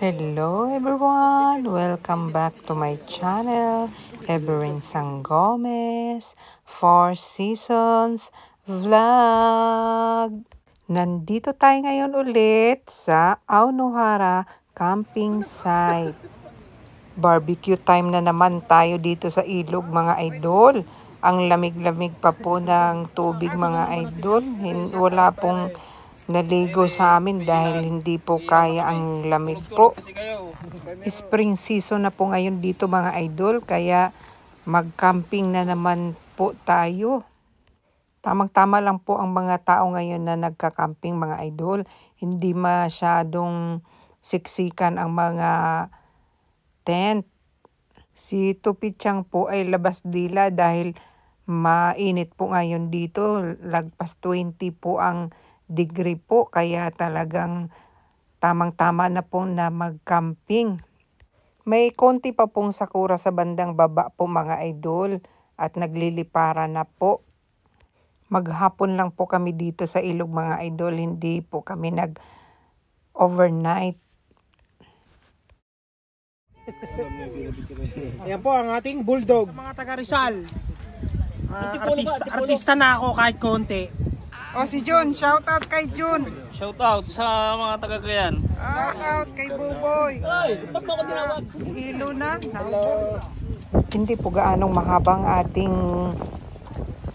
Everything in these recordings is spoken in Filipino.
Hello everyone! Welcome back to my channel, Everin Sanggomez, 4 Seasons Vlog. Nandito tayo ngayon ulit sa Aunohara Camping Site. Barbecue time na naman tayo dito sa ilog mga idol. Ang lamig-lamig pa po ng tubig mga idol. Wala pong naligo sa amin dahil hindi po kaya ang lamig po. Spring season na po ngayon dito mga idol, kaya mag-camping na naman po tayo. Tamang-tama lang po ang mga tao ngayon na nagka-camping mga idol. Hindi masyadong siksikan ang mga tent. Si Tupichang po ay labas dila dahil mainit po ngayon dito. Lagpas 20 po ang degree po, kaya talagang tamang-tama na po na mag-camping. May konti pa pong sakura sa bandang baba po mga idol at nagliliparan na po. Maghapon lang po kami dito sa ilog mga idol, hindi po kami nag-overnight. Ayan po ang ating bulldog. Mga taga Rizal. Artista na ako kahit konti. O si Jun, shout out kay Jun. Shout out sa mga taga-Cagayan. Shout out kay Buboy. Ay, ba't mo ako tinawag? Hilo na, naubog. Hindi po gaanong mahabang ating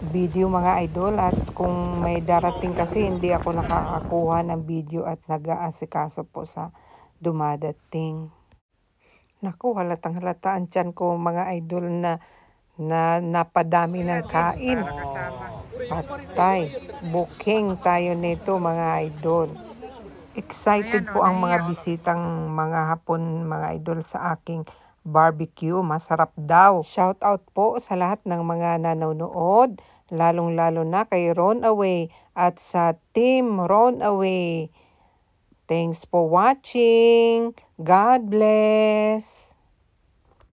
video mga idol, at kung may darating kasi hindi ako nakakakuha ng video at nag-aasikaso po sa dumadating. Naku, halatang halata ang tiyan ko mga idol na napadami ng kain. Patay. Booking tayo nito mga idol. Excited po ang mga bisitang mga Hapon mga idol sa aking barbecue. Masarap daw. Shout out po sa lahat ng mga nanonood. Lalong-lalo na kay Ron Away at sa Team Ron Away. Thanks for watching. God bless.